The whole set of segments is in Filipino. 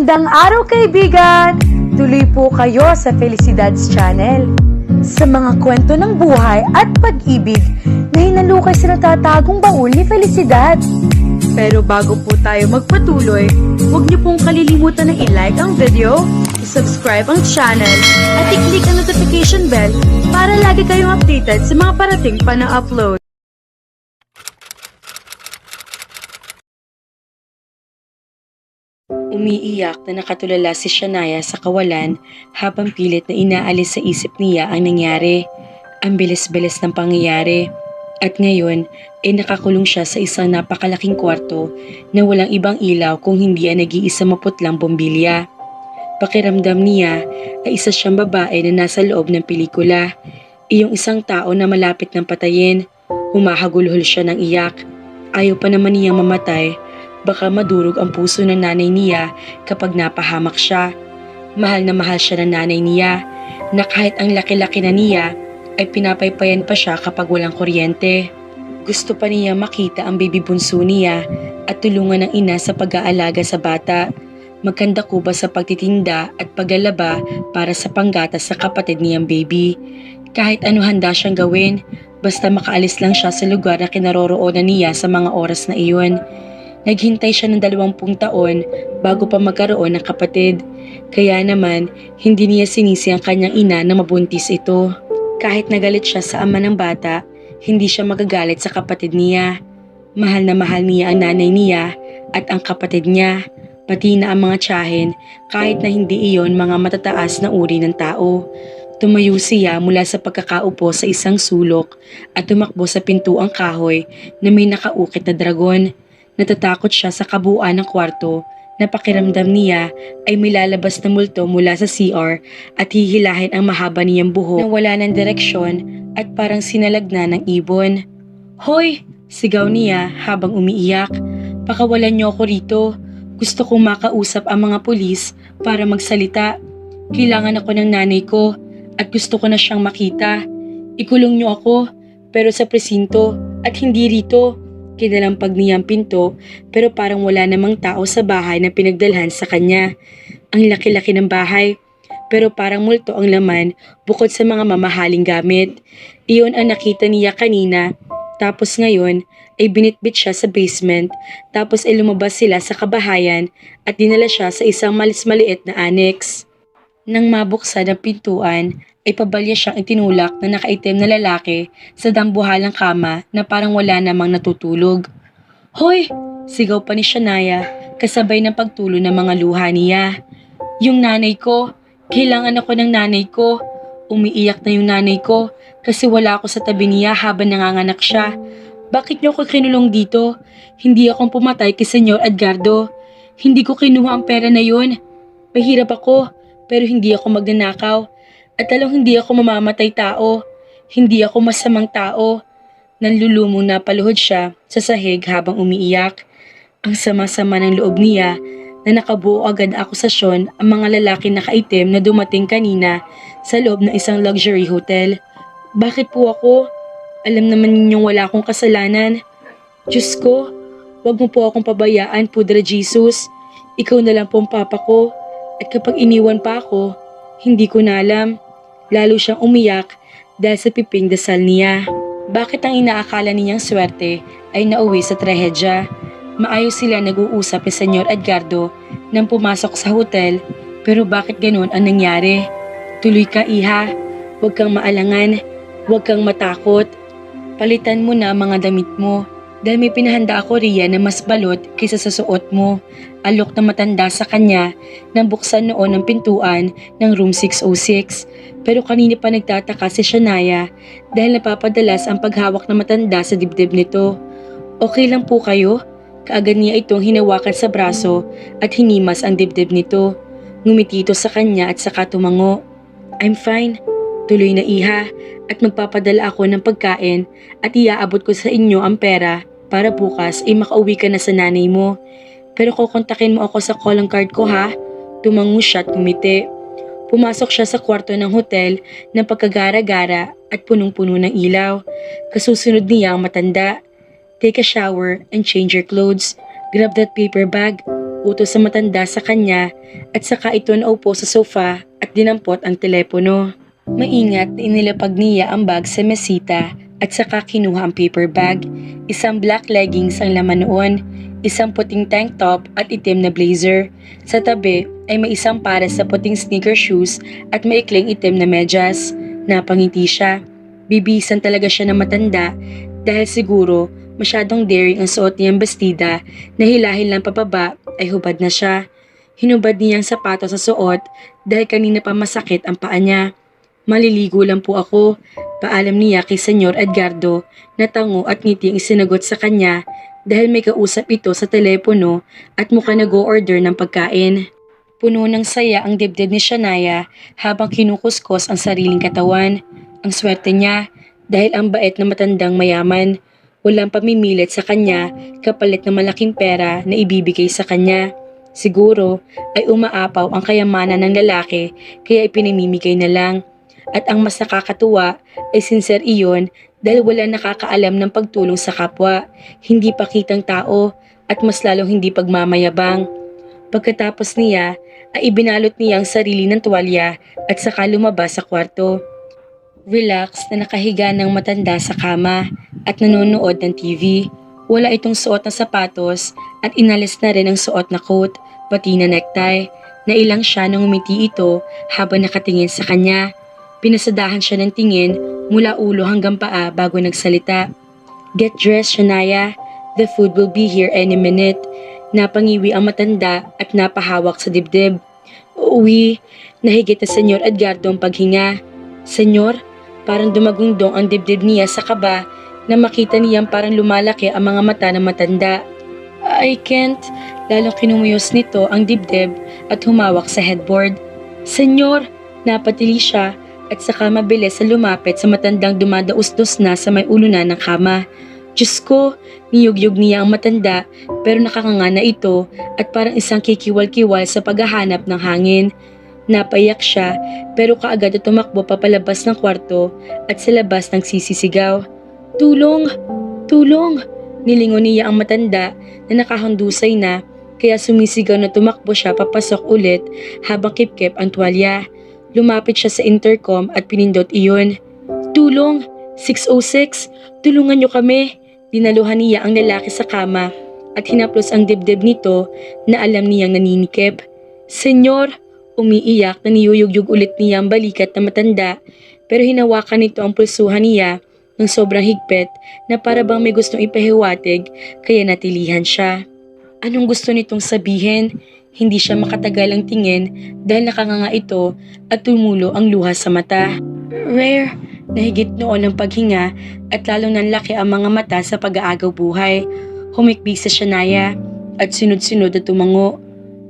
Magandang araw kaibigan! Tuloy po kayo sa Felicidad's Channel. Sa mga kwento ng buhay at pag-ibig na hinalukay sa natatagong baul ni Felicidad. Pero bago po tayo magpatuloy, huwag niyo pong kalilimutan na i-like ang video, i-subscribe ang channel, at i-click ang notification bell para lagi kayong updated sa mga parating pa na upload. Umiiyak na nakatulala si Shania sa kawalan habang pilit na inaalis sa isip niya ang nangyari. Ang bilis-bilis ng pangyayari. At ngayon ay nakakulong siya sa isang napakalaking kwarto na walang ibang ilaw kung hindi ang nag-iisa maputlang bombilya. Pakiramdam niya ay isa siyang babae na nasa loob ng pelikula. Iyong isang tao na malapit ng patayin. Humahagulhol siya ng iyak. Ayaw pa naman niyang mamatay. Baka madurog ang puso ng nanay niya kapag napahamak siya. Mahal na mahal siya ng nanay niya na kahit ang laki-laki na niya ay pinapaypayan pa siya kapag walang kuryente. Gusto pa niya makita ang baby bunso niya at tulungan ng ina sa pag-aalaga sa bata. Magkanda kuba sa pagtitinda at paglalaba para sa panggatas sa kapatid niyang baby. Kahit ano handa siyang gawin, basta makaalis lang siya sa lugar na kinaroroonan niya sa mga oras na iyon. Naghintay siya ng 20 taon bago pa magkaroon ng kapatid. Kaya naman, hindi niya sinisi ang kanyang ina na mabuntis ito. Kahit nagalit siya sa ama ng bata, hindi siya magagalit sa kapatid niya. Mahal na mahal niya ang nanay niya at ang kapatid niya, pati na ang mga tiyahin kahit na hindi iyon mga matataas na uri ng tao. Tumayo siya mula sa pagkakaupo sa isang sulok at tumakbo sa pintuang kahoy na may nakaukit na dragon. Natatakot siya sa kabuuan ng kwarto na pakiramdam niya ay may lalabas na multo mula sa CR at hihilahin ang mahaba niyang buhok na wala ng direksyon at parang sinalagna ng ibon. "Hoy!" sigaw niya habang umiiyak. "Pakawalan niyo ako rito. Gusto kong makausap ang mga pulis para magsalita. Kailangan ako ng nanay ko at gusto ko na siyang makita. Ikulong niyo ako pero sa presinto at hindi rito." Kinalampag niya ang pinto pero parang wala namang tao sa bahay na pinagdalhan sa kanya. Ang laki-laki ng bahay pero parang multo ang laman bukod sa mga mamahaling gamit. Iyon ang nakita niya kanina. Tapos ngayon ay binitbit siya sa basement tapos ay lumabas sila sa kabahayan at dinala siya sa isang maliit na annex. Nang mabuksan ang pintuan, ay pabalya siyang itinulak na nakaitim na lalaki sa dambuhalang kama na parang wala namang natutulog. "Hoy!" sigaw pa ni Shania kasabay ng pagtulo ng mga luha niya. "Yung nanay ko! Kailangan ako ng nanay ko! Umiiyak na yung nanay ko kasi wala ako sa tabi niya habang nanganganak siya. Bakit niyo ako kinulong dito? Hindi akong pumatay kay Senyor Edgardo. Hindi ko kinuha ang pera na yun. Mahirap ako pero hindi ako magnanakaw. At alam hindi ako mamamatay tao. Hindi ako masamang tao." Nanlulumong napaluhod siya sa sahig habang umiiyak. Ang sama-sama ng loob niya na nakabuo agad akusasyon ang mga lalaki na kaitim na dumating kanina sa loob ng isang luxury hotel. "Bakit po ako? Alam naman ninyong wala akong kasalanan. Diyos ko, wag mo po akong pabayaan, Pudra Jesus. Ikaw na lang po ang papa ko. At kapag iniwan pa ako, hindi ko na alam." Lalo siyang umiyak dahil sa piping dasal niya. Bakit ang inaakala niyang swerte ay nauwi sa trahedya? Maayos sila nag-uusap ni Senyor Edgardo nang pumasok sa hotel, pero bakit ganoon ang nangyari? "Tuloy ka, iha. Huwag kang maalangan. Huwag kang matakot. Palitan mo na ang mga damit mo. Dahil may pinahanda ako riyan na mas balot kaysa sa suot mo." Alok na matanda sa kanya nang buksan noon ang pintuan ng room 606. Pero kanina pa nagtataka si Shania dahil napapadalas ang paghawak ng matanda sa dibdib nito. "Okay lang po kayo?" Kaagad niya itong hinawakan sa braso at hinimas ang dibdib nito. Ngumiti ito sa kanya at saka tumango. "I'm fine. Tuloy na, iha, at magpapadala ako ng pagkain at iaabot ko sa inyo ang pera para bukas ay makauwi ka na sa nanay mo. Pero kukontakin mo ako sa calling card ko, ha?" Tumango siya at ngumiti. Pumasok siya sa kwarto ng hotel ng pagkagara-gara at punong-puno ng ilaw. Kasusunod niya ang matanda. "Take a shower and change your clothes. Grab that paper bag. utos sa matanda sa kanya at saka ito naupo sa sofa at dinampot ang telepono. Maingat na inilapag niya ang bag sa mesita at saka kinuha ang paper bag. Isang black leggings ang laman noon, isang puting tank top at itim na blazer. Sa tabi ay may isang pares sa puting sneaker shoes at maikling itim na medyas. Napangiti siya. Bibisan talaga siya ng matanda dahil siguro masyadong daring ang suot niyang bestida na hilahil lang papaba ay hubad na siya. Hinubad niya ang sapatos sa suot dahil kanina pa masakit ang paa niya. Maliligo lang po ako, paalam niya kay Senyor Edgardo na tango at ngiti ang isinagot sa kanya dahil may kausap ito sa telepono at mukha nag-o-order ng pagkain. Puno ng saya ang dibdib ni Shania habang kinukuskos ang sariling katawan. Ang swerte niya dahil ang bait na matandang mayaman. Walang pamimilit sa kanya kapalit ng malaking pera na ibibigay sa kanya. Siguro ay umaapaw ang kayamanan ng lalaki kaya ipinamimigay na lang. At ang mas nakakatuwa ay sincere iyon dahil wala nakakaalam ng pagtulong sa kapwa, hindi pakitang tao at mas lalong hindi pagmamayabang. Pagkatapos niya ay ibinalot niya ang sarili ng tuwalya at saka lumabas sa kwarto. Relax na nakahiga ng matanda sa kama at nanonood ng TV. Wala itong suot na sapatos at inalis na rin ang suot na coat, pati na necktie. Nailang siya nang umiti ito habang nakatingin sa kanya. Pinasadahan siya ng tingin mula ulo hanggang paa bago nagsalita. Get dressed, Shania. The food will be here any minute. Napangiwi ang matanda at napahawak sa dibdib. Uuwi, nahigit na Senyor Edgardo ang paghinga. Senyor, parang dumagungdong ang dibdib niya sa kaba na makita niyang parang lumalaki ang mga mata ng matanda. I can't. Lalong kinumuyos nito ang dibdib at humawak sa headboard. Senyor, napatili siya at saka mabilis sa lumapit sa matandang dumadausdos na sa may ulunan ng kama. Diyos ko, niyugyug niya ang matanda pero nakakanga na ito at parang isang kikiwal-kiwal sa paghahanap ng hangin. Napaiyak siya pero kaagad at tumakbo papalabas ng kwarto at sa labas nagsisisigaw. Tulong! Tulong! Nilingon niya ang matanda na nakahandusay na kaya sumisigaw na tumakbo siya papasok ulit habang kipkip ang tuwalya. Lumapit siya sa intercom at pinindot iyon. Tulong! 606! Tulungan niyo kami! Dinaluhan niya ang lalaki sa kama at hinaplos ang dibdib nito na alam niyang naninikip. Senyor! Umiiyak na niyuyugyug ulit niya ang balikat na matanda pero hinawakan nito ang pulsuhan niya ng sobrang higpit na para bang may gustong ipahiwatig kaya natilihan siya. Anong gusto nitong sabihin? Hindi siya makatagal ang tingin dahil nakanganga ito at tumulo ang luha sa mata. Rare, nahigit noon ang paghinga at lalong nanlaki ang mga mata sa pag-aagaw buhay. Humikbi sa Shania at sunod-sunod at tumango.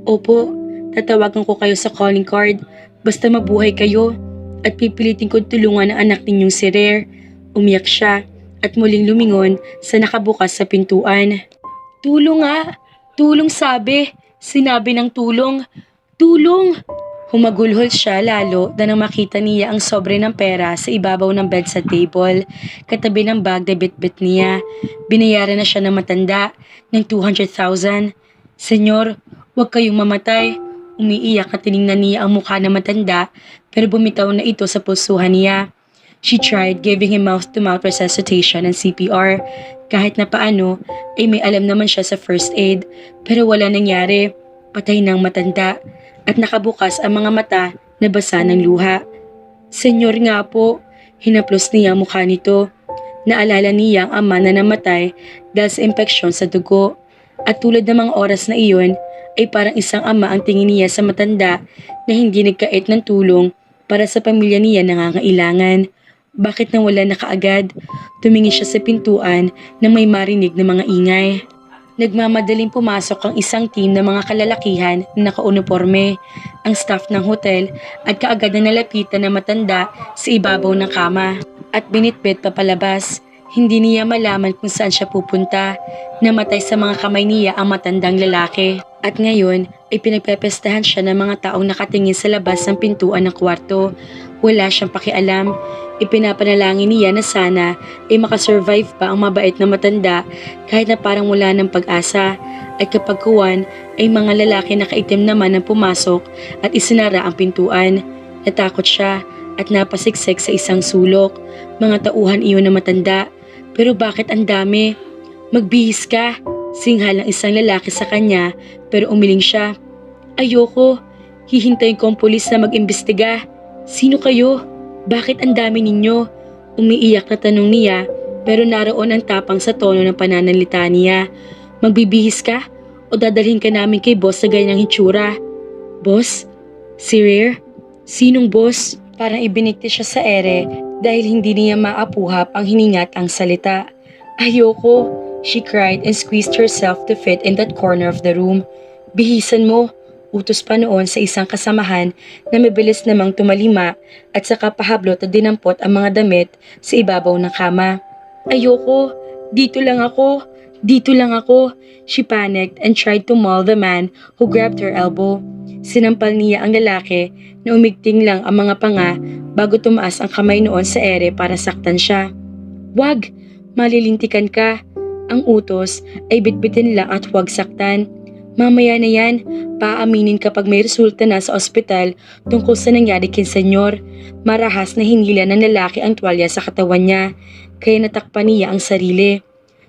Opo, tatawagan ko kayo sa calling card. Basta mabuhay kayo at pipilitin ko tulungan ang anak ninyong si Rare. Umiyak siya at muling lumingon sa nakabukas sa pintuan. Tulong nga! Tulong sabi! Sinabi ng tulong. Tulong! Humagulhol siya lalo na nang makita niya ang sobre ng pera sa ibabaw ng bedside table, katabi ng bag na bitbit niya. Binayaran na siya ng matanda ng 200,000. Senyor, huwag kayong mamatay. Umiiyak at tiningnan niya ang mukha ng matanda pero bumitaw na ito sa pulsuhan niya. She tried giving him mouth-to-mouth resuscitation and CPR. Kahit na paano, ay may alam naman siya sa first aid. Pero wala nangyari. Patay ng matanda. At nakabukas ang mga mata na basa ng luha. Senyor nga po, hinaplos niya ang mukha nito. Naalala niya ang ama na namatay dahil sa impeksyon sa dugo. At tulad ng mga oras na iyon, ay parang isang ama ang tingin niya sa matanda na hindi nagkait ng tulong para sa pamilya niya nangangailangan. Bakit nawala na kaagad? Tumingin siya sa pintuan nang may marinig na mga ingay. Nagmamadaling pumasok ang isang team ng mga kalalakihan na nakauniporme, ang staff ng hotel at kaagad na nalapitan na matanda sa ibabaw ng kama at binitbit papalabas. Hindi niya malaman kung saan siya pupunta. Namatay sa mga kamay niya ang matandang lalaki. At ngayon ay pinagpepestahan siya ng mga taong nakatingin sa labas ng pintuan ng kwarto. Wala siyang pakialam. Ipinapanalangin niya na sana ay makasurvive pa ang mabait na matanda kahit na parang wala ng pag-asa. At kapag kuwan ay mga lalaki na kaitim naman ang pumasok at isinara ang pintuan. Natakot siya at napasiksik sa isang sulok. Mga tauhan iyon na matanda. Pero bakit ang dami? Magbihis ka. Singhal ng isang lalaki sa kanya pero umiling siya. Ayoko. Hihintayin ko ang pulis na mag-imbestiga. Sino kayo? Bakit ang dami ninyo? Umiiyak na tanong niya pero naroon ang tapang sa tono ng pananalita niya. Magbibihis ka o dadalhin ka namin kay boss sa ganyang hitsura? Boss? Si Rare? Sinong boss? Parang ibinikti siya sa ere dahil hindi niya maapuhap ang hiningat ang salita. Ayoko, she cried and squeezed herself to fit in that corner of the room. Bihisan mo. Utos pa noon sa isang kasamahan na mabilis namang tumalima at saka pahablot at dinampot ang mga damit sa ibabaw ng kama. Ayoko, dito lang ako, dito lang ako. She panicked and tried to maul the man who grabbed her elbow. Sinampal niya ang lalaki na umigting lang ang mga panga bago tumaas ang kamay noon sa ere para saktan siya. Wag, malilintikan ka. Ang utos ay bitbitin lang at huwag saktan. Mamaya na yan, paaminin kapag may resulta na sa ospital tungkol sa nangyari kay Senyor. Marahas na hinila ng lalaki ang tuwalya sa katawan niya, kaya natakpan niya ang sarili.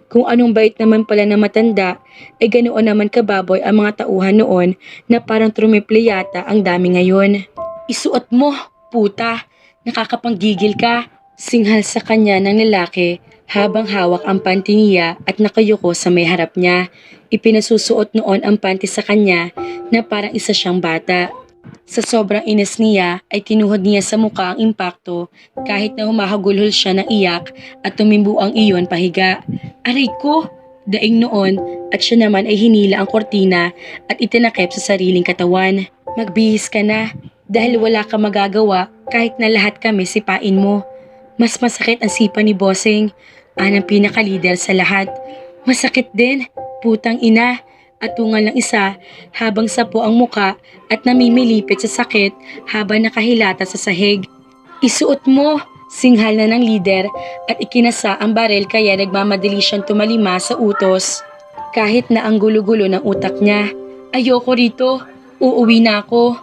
Kung anong bait naman pala na matanda, ay ganoon naman kababoy ang mga tauhan noon na parang trumiple yata ang dami ngayon. Isuot mo, puta! Nakakapanggigil ka! Singhal sa kanya ng lalaki habang hawak ang panty niya at nakayuko sa may harap niya. Ipinasusuot noon ang panty sa kanya na parang isa siyang bata. Sa sobrang inis niya ay tinuhod niya sa mukha ang impakto kahit na humahagulhol siya ng iyak at tumimbo ang iyon pahiga. Aray ko! Daing noon at siya naman ay hinila ang kortina at itinakip sa sariling katawan. Magbihis ka na dahil wala ka magagawa kahit na lahat kami sipain mo. Mas masakit ang sipa ni Bossing, ang pinakalider sa lahat. Masakit din, putang ina, at tungal ng isa habang sapo ang muka at namimilipit sa sakit habang nakahilata sa sahig. Isuot mo, singhal na ng lider at ikinasa ang barel kaya nagmamadali siyang tumalima sa utos. Kahit na ang gulo-gulo ng utak niya, ayoko rito, uuwi na ako.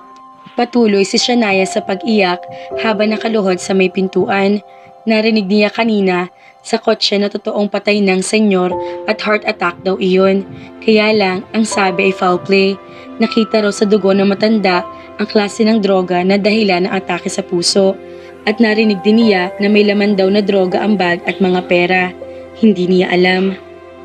Patuloy si Shania sa pag-iyak habang nakaluhod sa may pintuan. Narinig niya kanina sa kotse na totoong patay ng senyor at heart attack daw iyon. Kaya lang, ang sabi ay foul play. Nakita raw sa dugo ng matanda ang klase ng droga na dahilan ng atake sa puso. At narinig din niya na may laman daw na droga ang bag at mga pera. Hindi niya alam.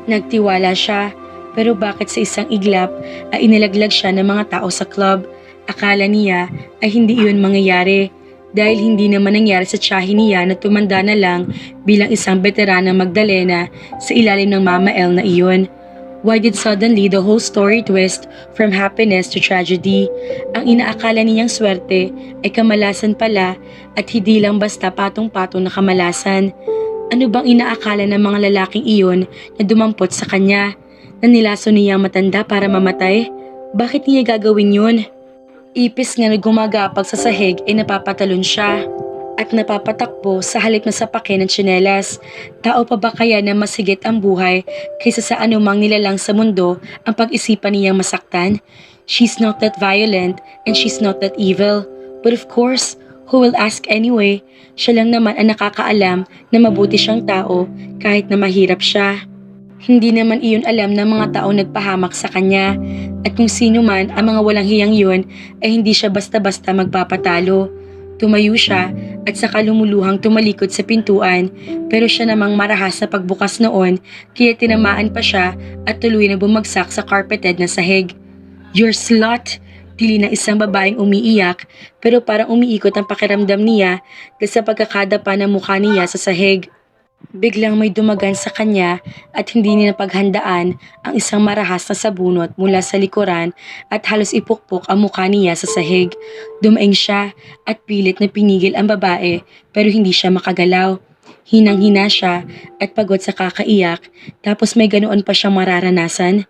Nagtiwala siya, pero bakit sa isang iglap ay inilaglag siya ng mga tao sa club? Akala niya ay hindi iyon mangyayari. Dahil hindi naman nangyari sa tiyahin niya na tumanda na lang bilang isang veterana Magdalena sa ilalim ng Mama L na iyon. Why did suddenly the whole story twist from happiness to tragedy? Ang inaakala niyang swerte ay kamalasan pala at hindi lang basta patong-patong na kamalasan. Ano bang inaakala ng mga lalaking iyon na dumampot sa kanya? Na nilaso niya ang matanda para mamatay? Bakit niya gagawin yun? Ipis nga na gumagapag sa sahig ay napapatalon siya at napapatakbo sa halip na sapakin ng tsinelas. Tao pa ba kaya na mas higit ang buhay kaysa sa anumang nilalang sa mundo ang pag-isipan niyang masaktan? She's not that violent and she's not that evil. But of course, who will ask anyway? Siya lang naman ang nakakaalam na mabuti siyang tao kahit na mahirap siya. Hindi naman iyon alam ng mga taong nagpahamak sa kanya at kung sino man ang mga walang hiyang yun ay hindi siya basta-basta magpapatalo. Tumayo siya at saka lumuluhang tumalikod sa pintuan pero siya namang marahas sa pagbukas noon kaya tinamaan pa siya at tuloy na bumagsak sa carpeted na sahig. You're slut! Tili ng isang babaeng umiiyak pero parang umiikot ang pakiramdam niya dahil sa pagkakadapa ng mukha niya sa sahig. Biglang may dumagan sa kanya at hindi niya napaghandaan ang isang marahas na sabunot mula sa likuran at halos ipukpok ang mukha niya sa sahig. Dumaing siya at pilit na pinigil ang babae pero hindi siya makagalaw. Hinang-hina siya at pagod sa kakaiyak tapos may ganoon pa siyang mararanasan.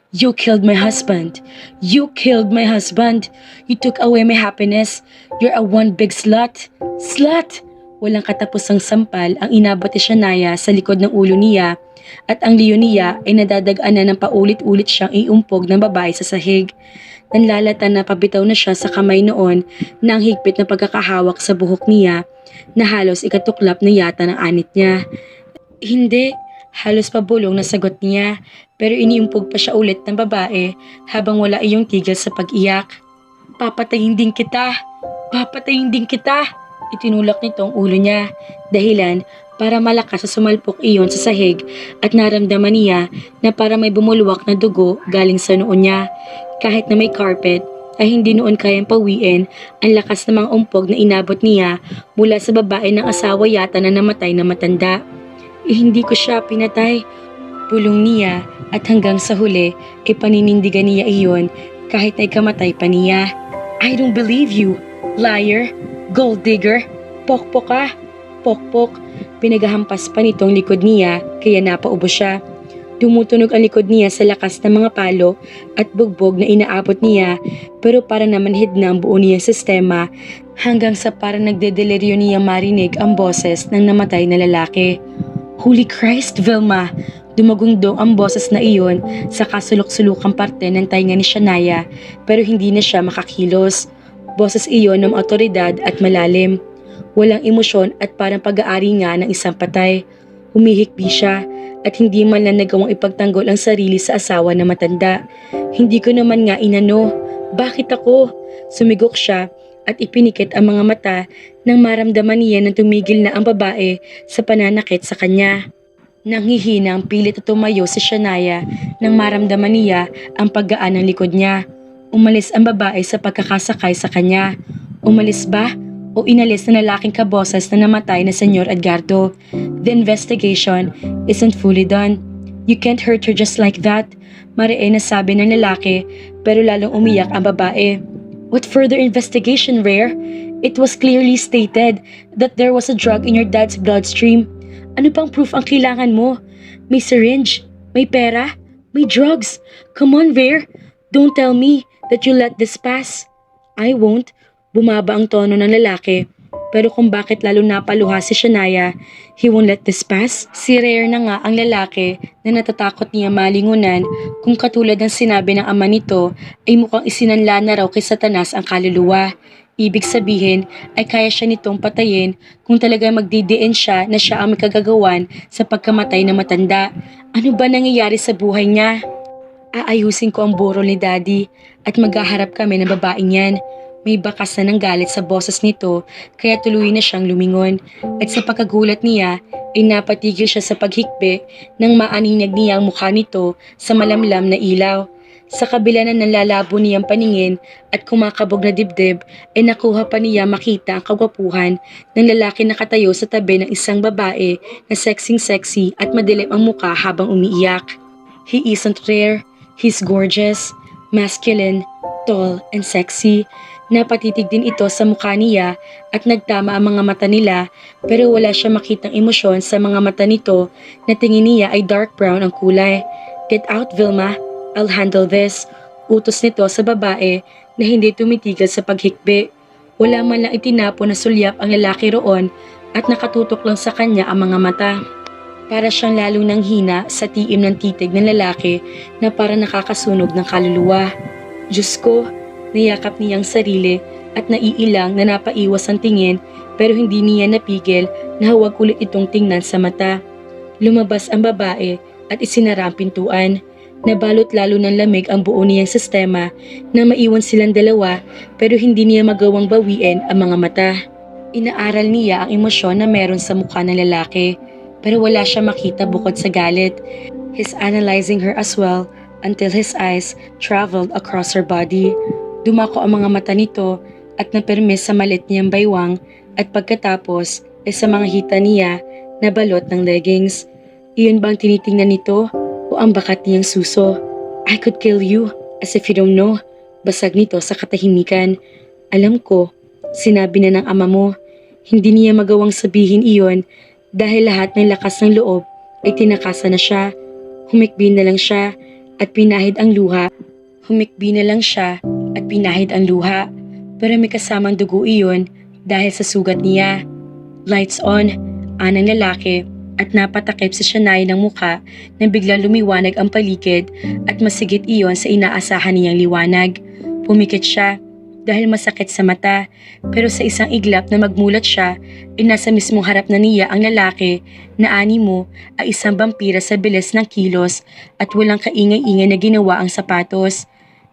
You killed my husband. You killed my husband. You took away my happiness. You're a one big slut. Slut! Walang katapusang sampal ang inabot ni Shania sa likod ng ulo niya at ang leon niya ay nadadagana ng paulit-ulit siyang iumpog ng babae sa sahig. Nanlalata na pabitaw na siya sa kamay noon na ang higpit na pagkakahawak sa buhok niya na halos ikatuklap na yata ng anit niya. Hindi, halos pabulong na sagot niya pero iniumpog pa siya ulit ng babae habang wala iyong tigil sa pag-iyak. Papatayin din kita! Papatayin din kita! Itinulak nito ang ulo niya, dahilan para malakas sa sumalpok iyon sa sahig at naramdaman niya na para may bumulwak na dugo galing sa noon niya. Kahit na may carpet, ay hindi noon kayang pawiin ang lakas ng mga umpog na inabot niya mula sa babae ng asawa yata na namatay na matanda. Hindi ko siya pinatay. Pulong niya at hanggang sa huli ay paninindigan niya iyon kahit na ikamatay pa niya. I don't believe you, liar! Gold digger, pokpok ka, pokpok. Pinagahampas pa nitong likod niya kaya napaubo siya. Tumutunog ang likod niya sa lakas ng mga palo at bugbog na inaabot niya pero para namanhid na ang buo niyang sistema hanggang sa parang nagdedeliryo niya marinig ang boses ng namatay na lalaki. Holy Christ, Vilma! Dumagundong ang boses na iyon sa kasulok-sulukang parte ng tainga ni Shania pero hindi na siya makakilos. Boses iyon ng otoridad at malalim. Walang emosyon at parang pag-aari nga ng isang patay. Humihikbi siya at hindi man lang nagawang ipagtanggol ang sarili sa asawa na matanda. Hindi ko naman nga inano. Bakit ako? Sumigok siya at ipinikit ang mga mata nang maramdaman niya na tumigil na ang babae sa pananakit sa kanya. Nanghihinang pilit at tumayo si Shania nang maramdaman niya ang paggaan ng likod niya. Umalis ang babae sa pagkakasakay sa kanya. Umalis ba? O inalis na lalaking kaboses na namatay na Senyor Edgardo? The investigation isn't fully done. You can't hurt her just like that. Mariin na sabi ng lalaki pero lalong umiyak ang babae. What further investigation, Rare? It was clearly stated that there was a drug in your dad's bloodstream. Ano pang proof ang kailangan mo? May syringe, may pera, may drugs. Come on, Rare. Don't tell me that you let this pass. I won't. Bumaba ang tono ng lalaki. Pero kung bakit lalo napaluha si Shania, he won't let this pass. Si Rare na nga ang lalaki na natatakot niya malingunan kung katulad ng sinabi ng ama nito ay mukhang isinanla na raw kay Satanas ang kaluluwa. Ibig sabihin ay kaya siya nitong patayin kung talaga magdidiin siya na siya ang may kagagawan sa pagkamatay na matanda. Ano ba nangyayari sa buhay niya? Aayusin ko ang burol ni Daddy at maghaharap kami ng babaeng yan. May bakas na ng galit sa boses nito kaya tuloy na siyang lumingon at sa pagkagulat niya ay napatigil siya sa paghikbi nang maaninag niya ang mukha nito sa malamlam na ilaw. Sa kabila na nanlalabo niyang paningin at kumakabog na dibdib ay nakuha pa niya makita ang kagwapuhan ng lalaki na katayo sa tabi ng isang babae na sexy at madilim ang mukha habang umiiyak. He isn't Rare. He's gorgeous, masculine, tall, and sexy. Napatitig din ito sa mukha niya at nagtama ang mga mata nila pero wala siya makitang emosyon sa mga mata nito na tingin niya ay dark brown ang kulay. Get out, Vilma. I'll handle this. Utos nito sa babae na hindi tumitigil sa paghikbi. Wala man lang itinapo na sulyap ang lalaki roon at nakatutok lang sa kanya ang mga mata. Para siyang lalong nanghina sa tiim ng titig ng lalaki na para nakakasunog ng kaluluwa. Diyos ko, niyakap niyang sarili at naiilang na napaiwas ang tingin pero hindi niya napigil na huwag ulit itong tingnan sa mata. Lumabas ang babae at isinara ang pintuan. Nabalot lalo ng lamig ang buo niyang sistema na maiwan silang dalawa pero hindi niya magawang bawiin ang mga mata. Inaaral niya ang emosyon na meron sa mukha ng lalaki. Pero wala siya makita bukod sa galit. He's analyzing her as well until his eyes traveled across her body. Dumako ang mga mata nito at napermis sa malit niyang baywang at pagkatapos ay sa mga hita niya na balot ng leggings. Iyon bang tinitingnan nito o ang bakat niyang suso? I could kill you, as if you don't know. Basag nito sa katahimikan. Alam ko, sinabi na ng ama mo. Hindi niya magawang sabihin iyon dahil lahat ng lakas ng loob ay tinakasan na siya. Humikbi na lang siya at pinahid ang luha. Humikbi na lang siya at pinahid ang luha. Pero may kasamang dugo iyon dahil sa sugat niya. Lights on, anang lalaki at napatakip sa Shania ng mukha nang biglang lumiwanag ang paligid at masigit iyon sa inaasahan niyang liwanag. Pumikit siya dahil masakit sa mata, pero sa isang iglap na magmulat siya, nasa mismong harap na niya ang lalaki na animo ay isang vampira sa bilis ng kilos at walang kaingay-ingay na ginawa ang sapatos.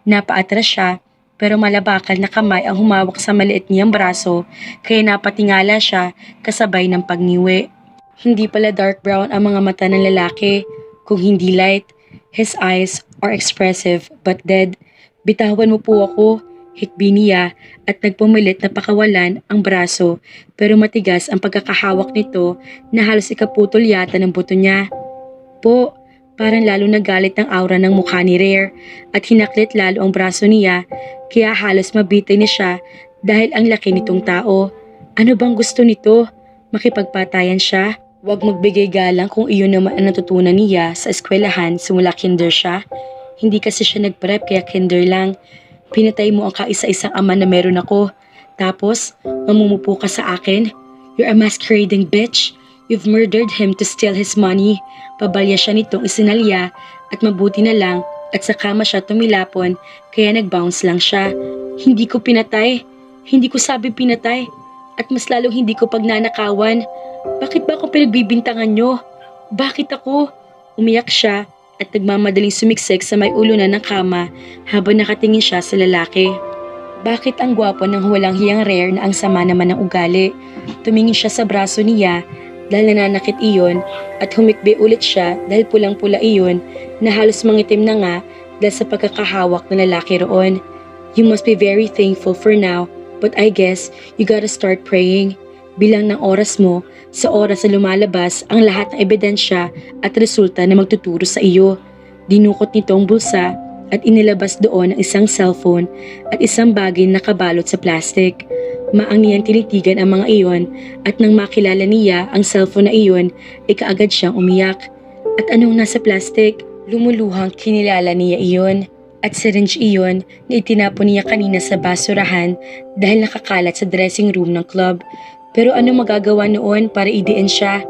Napaatras siya, pero malabakal na kamay ang humawak sa maliit niyang braso, kaya napatingala siya kasabay ng pagniwi. Hindi pala dark brown ang mga mata ng lalaki, kung hindi light. His eyes are expressive but dead. Bitawan mo po ako, hikbi niya at nagpumilit na pakawalan ang braso, pero matigas ang pagkakahawak nito na halos ikaputol yata ng buto niya. Po, parang lalo nagalit ang aura ng mukha ni Rare at hinaklit lalo ang braso niya, kaya halos mabitay niya siya dahil ang laki nitong tao. Ano bang gusto nito? Makipagpatayan siya? Huwag magbigay galang kung iyon naman ang natutunan niya sa eskwelahan simula kinder siya. Hindi kasi siya nag-prep kaya kinder lang. Pinatay mo ang kaisa-isang ama na meron ako. Tapos, mamumupo ka sa akin? You're a masquerading bitch. You've murdered him to steal his money. Pabalya siya nitong isinalya at mabuti na lang at sa kama siya tumilapon kaya nag-bounce lang siya. Hindi ko pinatay. Hindi ko sabi pinatay. At mas lalong hindi ko pagnanakawan. Bakit ba ako pinagbibintangan nyo? Bakit ako? Umiyak siya at nagmamadaling sumiksik sa may ulunan ng kama habang nakatingin siya sa lalaki. Bakit ang gwapo ng walang hiyang Rare na ang sama naman ng ugali? Tumingin siya sa braso niya dahil nananakit iyon at humikbi ulit siya dahil pulang-pula iyon na halos mangitim na nga dahil sa pagkakahawak ng lalaki roon. You must be very thankful for now, but I guess you gotta start praying. Bilang ng oras mo, sa oras na lumalabas ang lahat ng ebidensya at resulta na magtuturo sa iyo. Dinukot nito ang bulsa at inilabas doon ang isang cellphone at isang bagay na nakabalot sa plastic. Maang niyang tinitigan ang mga iyon at nang makilala niya ang cellphone na iyon, ay kaagad siyang umiyak. At anong nasa plastic? Lumuluhang kinilala niya iyon. At syringe iyon na itinapon niya kanina sa basurahan dahil nakakalat sa dressing room ng club. Pero ano magagawa noon para idiin siya?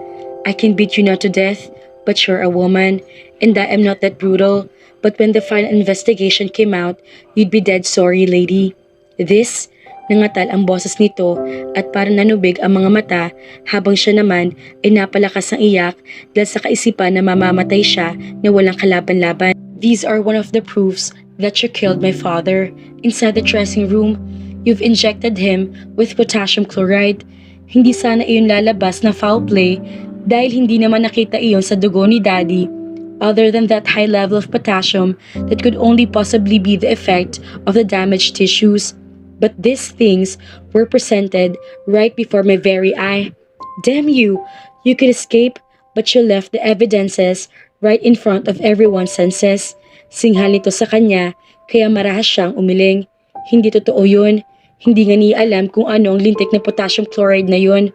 I can beat you not to death, but you're a woman, and I am not that brutal. But when the final investigation came out, you'd be dead sorry, lady. This, nangatal ang boses nito at parang nanubig ang mga mata habang siya naman ay napalakas ng iyak dahil sa kaisipan na mamamatay siya na walang kalaban-laban. These are one of the proofs that you killed my father. Inside the dressing room, you've injected him with potassium chloride. Hindi sana iyon lalabas na foul play dahil hindi naman nakita iyon sa dugo ni Daddy. Other than that high level of potassium that could only possibly be the effect of the damaged tissues. But these things were presented right before my very eye. Damn you! You could escape, but you left the evidences right in front of everyone's senses. Singhal nito sa kanya, kaya marahas siyang umiling. Hindi totoo yun. Hindi nga niya alam kung ano ang lintik na potassium chloride na yun.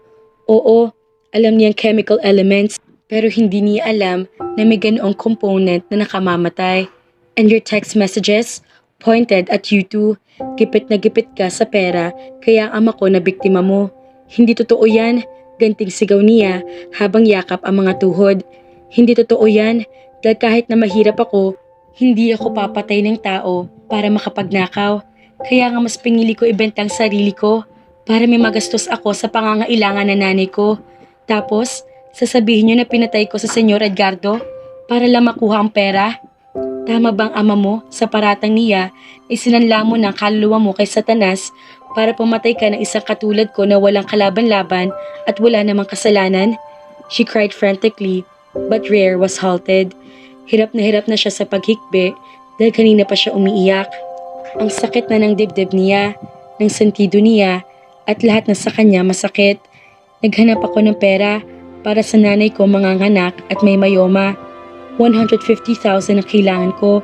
Oo, alam niyang chemical elements, pero hindi niya alam na may ganoong component na nakamamatay. And your text messages pointed at you two. Gipit na gipit ka sa pera, kaya ang ama ko na biktima mo. Hindi totoo yan, ganting sigaw niya habang yakap ang mga tuhod. Hindi totoo yan, dahil kahit na mahirap ako, hindi ako papatay ng tao para makapagnakaw. Kaya nga mas pinili ko ibenta ang sarili ko para may magastos ako sa pangangailangan ng nanay ko. Tapos, sasabihin niyo na pinatay ko sa Senyor Edgardo para lang makuha ang pera? Tama bang ama mo sa paratang niya ay sinanla mo ng kaluluwa mo kay Satanas para pumatay ka ng isang katulad ko na walang kalaban-laban at wala namang kasalanan? She cried frantically, but Rare was halted. Hirap na siya sa paghikbi dahil kanina pa siya umiiyak. Ang sakit na ng dibdib niya, ng sentido niya, at lahat na sa kanya masakit. Naghanap ako ng pera para sa nanay ko manganganak at may mayoma. 150,000 ang kailangan ko.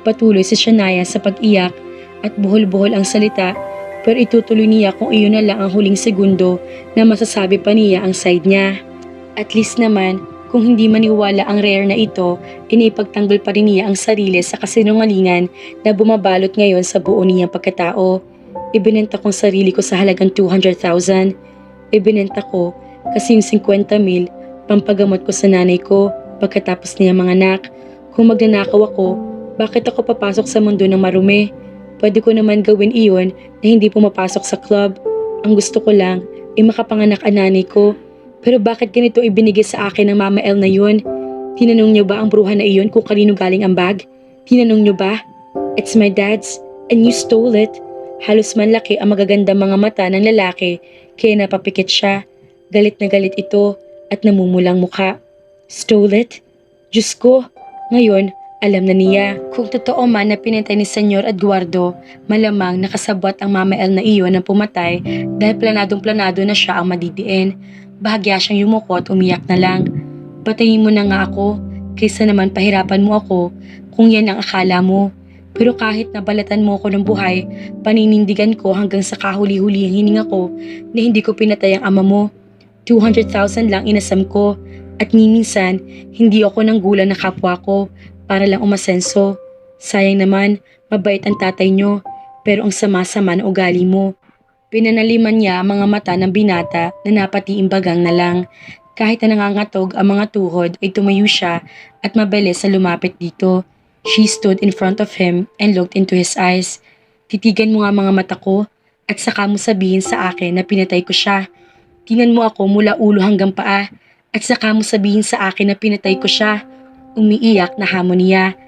Patuloy si Shania sa pag-iyak at buhol-buhol ang salita, pero itutuloy niya kung iyon na lang ang huling segundo na masasabi pa niya ang side niya. At least naman, kung hindi maniwala ang Rare na ito, inipagtanggol pa rin niya ang sarili sa kasinungalingan na bumabalot ngayon sa buo niyang pagkatao. Ibinenta kong sarili ko sa halagang 200,000. Ibinenta ko kasi yung 50,000 pampagamot ko sa nanay ko pagkatapos niya manganak. Kung magnanakaw ako, bakit ako papasok sa mundo ng marumi? Pwede ko naman gawin iyon na hindi pumapasok sa club. Ang gusto ko lang ay makapanganak ang nanay ko. Pero bakit ganito ibinigay sa akin ng Mama El na yun? Tinanong niyo ba ang bruha na iyon kung kanino galing ang bag? Tinanong niyo ba? It's my dad's and you stole it. Halos manlaki ang magagandang mga mata ng lalaki kaya napapikit siya. Galit na galit ito at namumulang mukha. Stole it? Diyos ko, ngayon alam na niya. Kung totoo man na pinatay ni Senyor Eduardo, malamang nakasabwat ang Mama El na iyon ng pumatay dahil planadong-planado na siya ang madidiin. Bahagya siyang yumuko at umiyak na lang. Patayin mo na nga ako, kaysa naman pahirapan mo ako kung yan ang akala mo. Pero kahit nabalatan mo ako ng buhay, paninindigan ko hanggang sa kahuli-huli ang hininga ko na hindi ko pinatay ang ama mo. 200,000 lang inasam ko at minsan hindi ako nanggulan na kapwa ko para lang umasenso. Sayang naman, mabait ang tatay nyo pero ang sama-sama ng ugali mo. Pinanaliman niya ang mga mata ng binata na napatiimbagang na lang. Kahit na nangangatog ang mga tuhod ay tumayo siya at mabilis na lumapit dito. She stood in front of him and looked into his eyes. Titigan mo nga mga mata ko at saka mo sabihin sa akin na pinatay ko siya. Tingnan mo ako mula ulo hanggang paa at saka mo sabihin sa akin na pinatay ko siya. Umiiyak na hamon niya.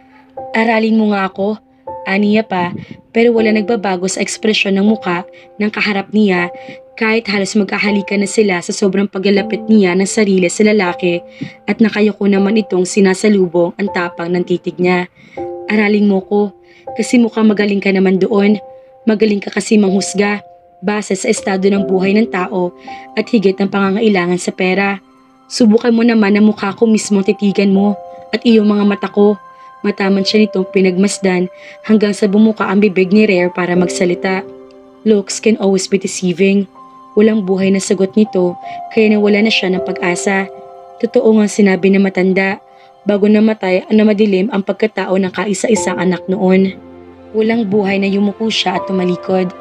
Aralin mo nga ako, aniya pa, pero wala nagbabago sa ekspresyon ng muka ng kaharap niya kahit halos magkahalikan na sila sa sobrang paglalapit niya ng sarili sa lalaki at nakayoko naman itong sinasalubong ang tapang ng titig niya. Aralin mo ko, kasi mukhang magaling ka naman doon. Magaling ka kasi manghusga, base sa estado ng buhay ng tao at higit ng pangangailangan sa pera. Subukan mo naman na mukha ko mismo titigan mo at iyong mga mata ko. Mataman siya nitong pinagmasdan hanggang sa bumuka ang bibig ni Rare para magsalita. Looks can always be deceiving. Walang buhay na sagot nito kaya nawala na siya ng pag-asa. Totoo nga sinabi na matanda, bago namatay ang namadilim ang pagkatao ng kaisa-isang anak noon. Walang buhay na yumuko siya at tumalikod.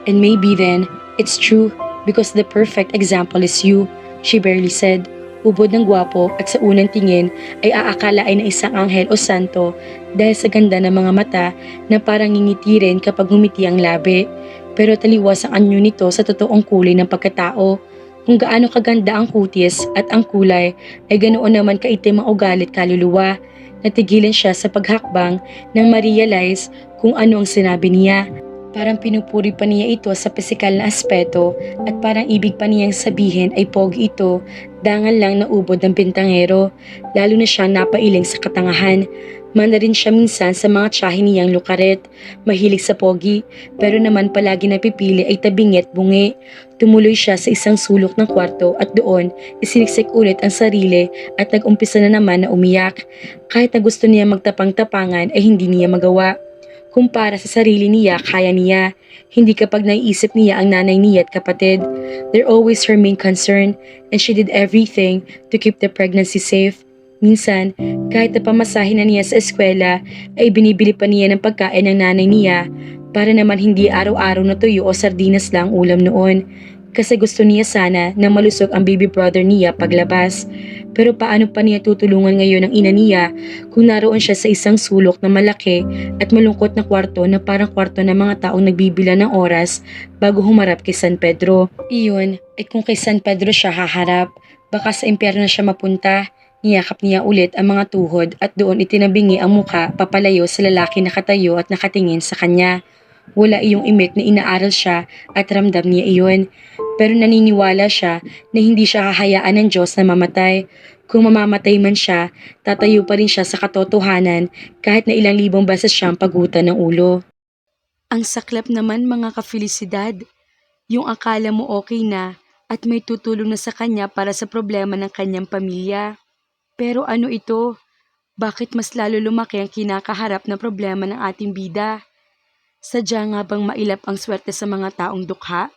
And maybe then, it's true because the perfect example is you, she barely said. Ubod ng gwapo at sa unang tingin ay aakalain na isang anghel o santo dahil sa ganda ng mga mata na parang ngingiti rin kapag humiti ang labi. Pero taliwas ang anyo nito sa totoong kulay ng pagkatao. Kung gaano kaganda ang kutis at ang kulay ay ganoon naman kaitim ang ugali at kaluluwa. Natigilan siya sa paghakbang nang ma-realize kung ano ang sinabi niya. Parang pinupuri pa niya ito sa pisikal na aspeto at parang ibig pa niyang sabihin ay pogi ito, dangal lang naubod ng bintangero, lalo na siyang napailing sa katangahan. Mana rin siya minsan sa mga tiyahin niyang lukaret, mahilig sa pogi, pero naman palagi napipili ay tabingi at bungi. Tumuloy siya sa isang sulok ng kwarto at doon isiniksik ulit ang sarili at nag-umpisa na naman na umiyak. Kahit na gusto niya magtapang-tapangan ay hindi niya magawa. Kumpara sa sarili niya, kaya niya. Hindi kapag naiisip niya ang nanay niya at kapatid. They're always her main concern and she did everything to keep the pregnancy safe. Minsan, kahit na pamasahin na niya sa eskwela, ay binibili pa niya ng pagkain ng nanay niya para naman hindi araw-araw na tuyo o sardinas lang ulam noon. Kasi gusto niya sana na malusog ang baby brother niya paglabas. Pero paano pa niya tutulungan ngayon ang ina niya kung naroon siya sa isang sulok na malaki at malungkot na kwarto na parang kwarto ng mga taong nagbibila ng oras bago humarap kay San Pedro. Iyon ay kung kay San Pedro siya haharap, baka sa impyerno na siya mapunta. Niyakap niya ulit ang mga tuhod at doon itinabingi ang muka papalayo sa lalaki na katayo at nakatingin sa kanya. Wala iyong imik na inaaral siya at ramdam niya iyon. Pero naniniwala siya na hindi siya hahayaan ng Diyos na mamatay. Kung mamamatay man siya, tatayo pa rin siya sa katotohanan kahit na ilang libong beses siyang pagutan ng ulo. Ang saklap naman mga kafelisidad. Yung akala mo okay na at may tutulong na sa kanya para sa problema ng kanyang pamilya. Pero ano ito? Bakit mas lalo lumaki ang kinakaharap na problema ng ating bida? Sadya nga bang mailap ang swerte sa mga taong dukha?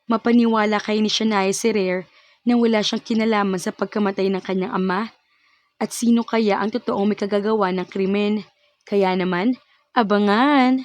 Mapaniwala kay ni Shania si Rare na wala siyang kinalaman sa pagkamatay ng kanyang ama? At sino kaya ang totoong may kagagawa ng krimen? Kaya naman, abangan!